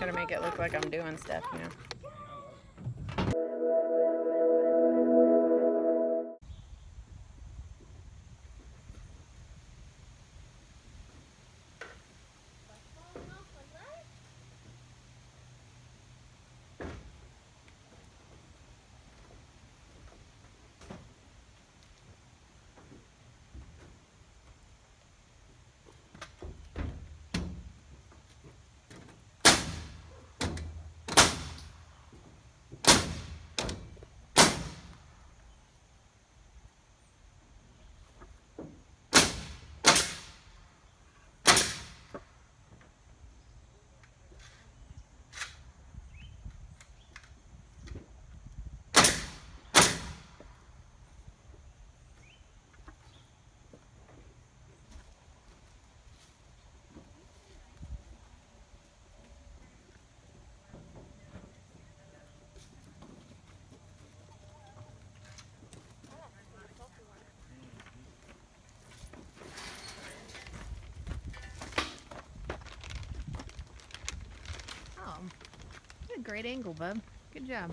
gonna make it look like I'm doing stuff, you know. Oh, you had a great angle, bub. Good job.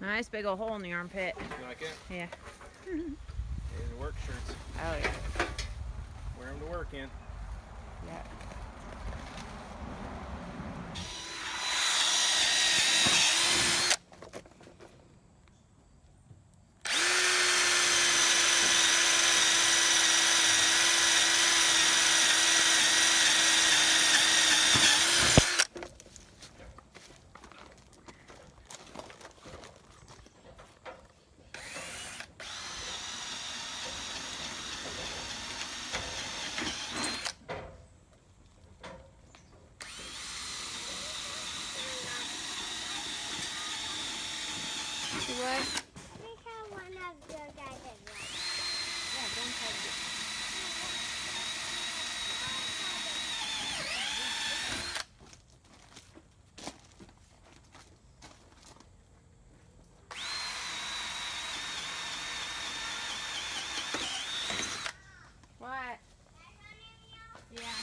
Nice big old hole in the armpit. You like it? Yeah. These are work shirts. Oh yeah. Wear them to work in. Yeah. What? I think I want to go guys as well. Yeah, don't try to get. What? Yeah.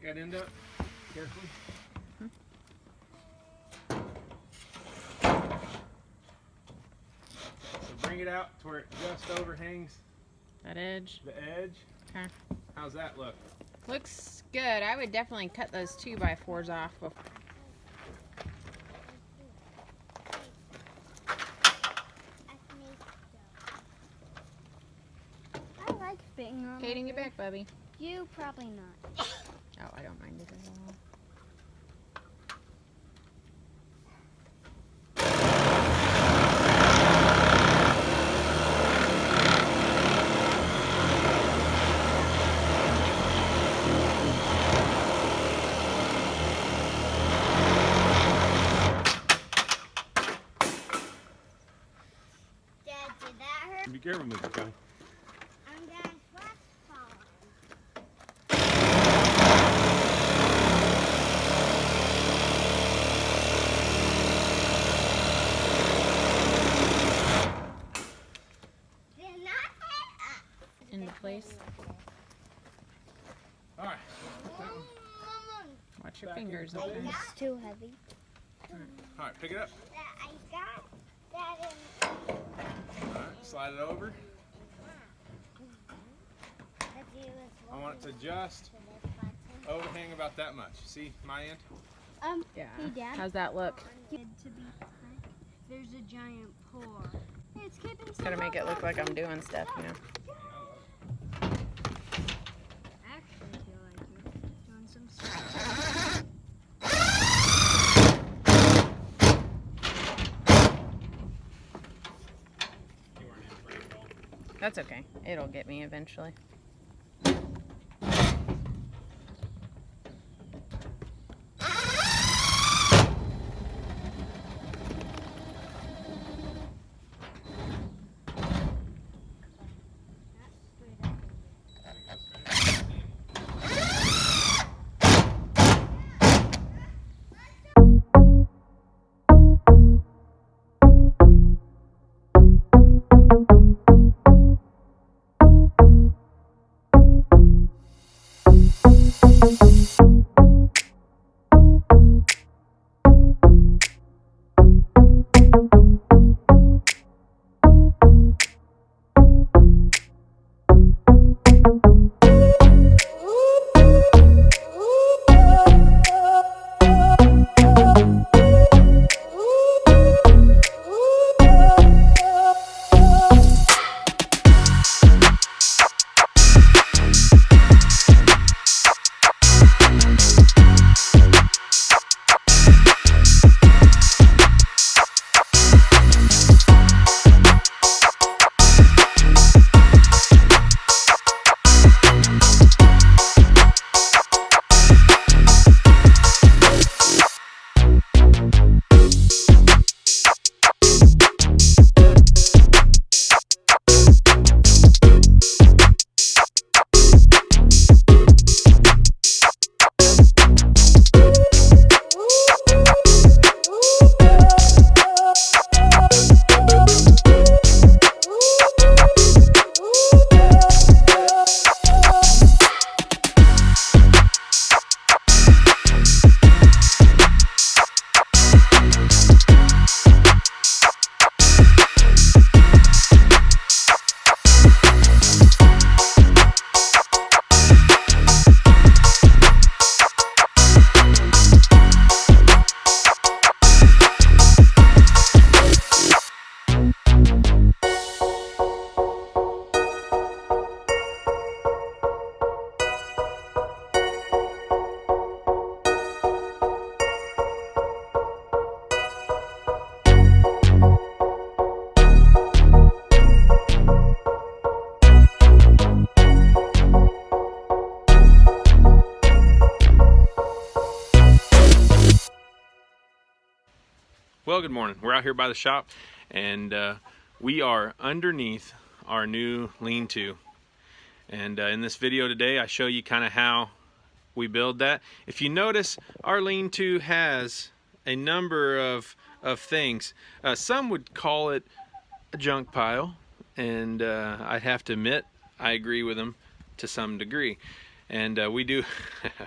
pick that end up carefully. So bring it out to where it just overhangs That edge. the edge. Okay. How's that look? Looks good. I would definitely cut those 2x4s off. I like being on Kaden, my get back, Bubby. You probably not. Oh, I don't mind it at all. Dad, did that hurt? Be careful, Mr. Kelly. I'm gonna first fall. Did not hit Into place. All right. Watch your Back fingers in open. place. It's too heavy. All right, pick it up. I got that in. All right, slide it over. I want it to just overhang about that much. See my end? Yeah. Hey, Dad. How's that look? There's a giant pore. It's keeping Gotta make it look like I'm doing stuff, you know. Actually, feel like you're doing some stuff. That's okay. It'll get me eventually. Well, good morning. We're out here by the shop, and we are underneath our new lean-to. And in this video today, I show you kind of how we build that. If you notice, our lean-to has a number of things. Some would call it a junk pile, and I'd have to admit I agree with them to some degree. and we do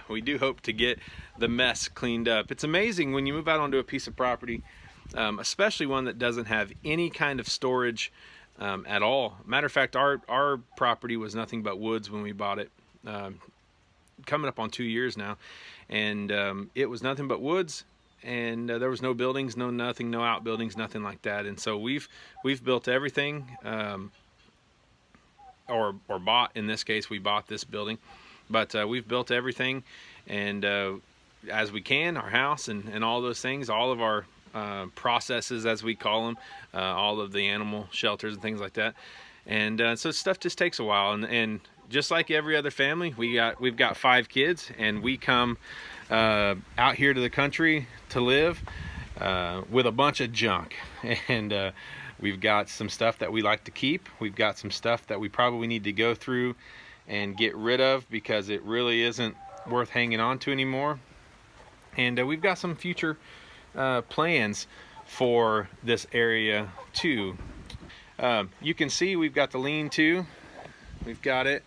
we do hope to get the mess cleaned up. It's amazing when you move out onto a piece of property, especially one that doesn't have any kind of storage at all. Matter of fact, our property was nothing but woods when we bought it, coming up on 2 years now, and it was nothing but woods, and there was no buildings, no nothing, no outbuildings, nothing like that. And so we've built everything, or bought, in this case we bought this building, but we've built everything, and as we can, our house and all those things, all of our processes, as we call them, all of the animal shelters and things like that. And so stuff just takes a while, and just like every other family, we've got 5 kids, and we come out here to the country to live with a bunch of junk. And we've got some stuff that we like to keep. We've got some stuff that we probably need to go through and get rid of because it really isn't worth hanging on to anymore. And we've got some future plans for this area too. You can see we've got the lean-to. We've got it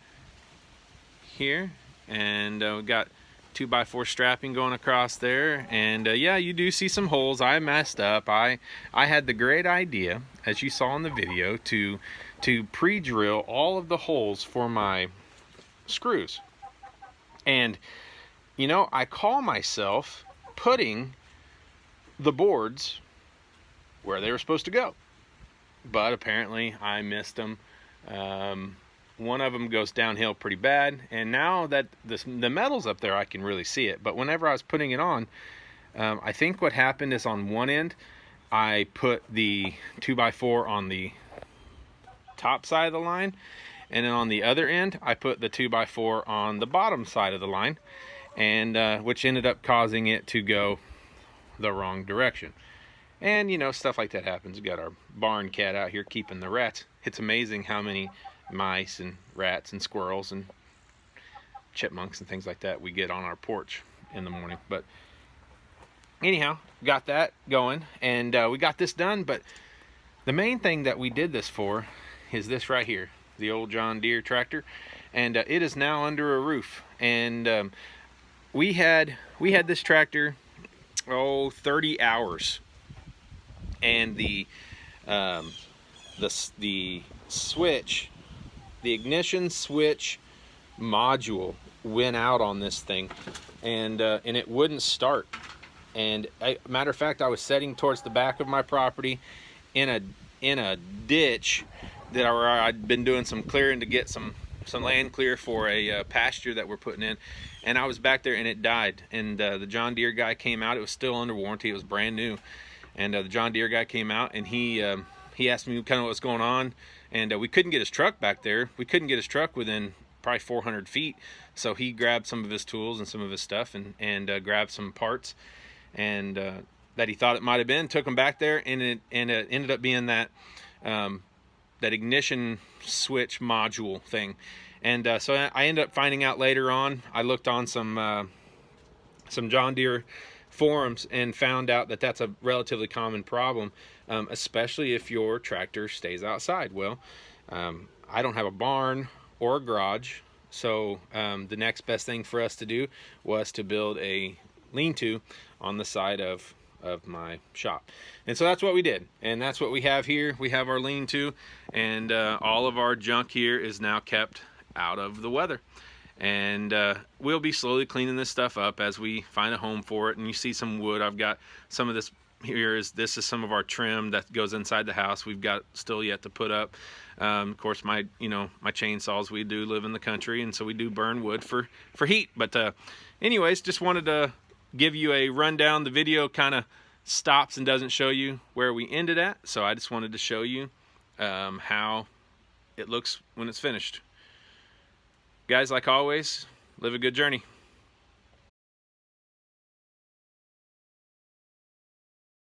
here, and we've got 2x4 strapping going across there. And yeah, you do see some holes. I messed up. I had the great idea, as you saw in the video, to pre-drill all of the holes for my screws. And you know, I call myself putting the boards where they were supposed to go, but apparently I missed them. One of them goes downhill pretty bad, and now that the metal's up there, I can really see it. But whenever I was putting it on, I think what happened is on one end I put the 2x4 on the top side of the line, and then on the other end I put the 2x4 on the bottom side of the line, and which ended up causing it to go the wrong direction. And you know, stuff like that happens. We got our barn cat out here keeping the rats. It's amazing how many mice and rats and squirrels and chipmunks and things like that we get on our porch in the morning. But anyhow, got that going, and we got this done. But the main thing that we did this for is this right here, the old John Deere tractor, and it is now under a roof. And we had this tractor 30 hours, and the switch, the ignition switch module went out on this thing, and it wouldn't start. And matter of fact, I was setting towards the back of my property in a ditch that I'd been doing some clearing to get some land clear for a pasture that we're putting in, and I was back there and it died. And the John Deere guy came out. It was still under warranty. It was brand new. And the John Deere guy came out, and he asked me kind of what's going on, and we couldn't get his truck back there. We couldn't get his truck within probably 400 feet. So he grabbed some of his tools and some of his stuff, and grabbed some parts, and that he thought it might have been, took them back there, and it ended up being that that ignition switch module thing. And so I ended up finding out later on. I looked on some John Deere forums and found out that that's a relatively common problem, especially if your tractor stays outside. Well, I don't have a barn or a garage, so the next best thing for us to do was to build a lean-to on the side of my shop. And so that's what we did, and that's what we have here. We have our lean-to, and all of our junk here is now kept out of the weather. And we'll be slowly cleaning this stuff up as we find a home for it. And you see some wood. I've got some of this here. This is some of our trim that goes inside the house. We've got still yet to put up. Of course, my chainsaws. We do live in the country, and so we do burn wood for heat. But anyways, just wanted to give you a rundown. The video kind of stops and doesn't show you where we ended at, so I just wanted to show you how it looks when it's finished. Guys, like always, live a good journey.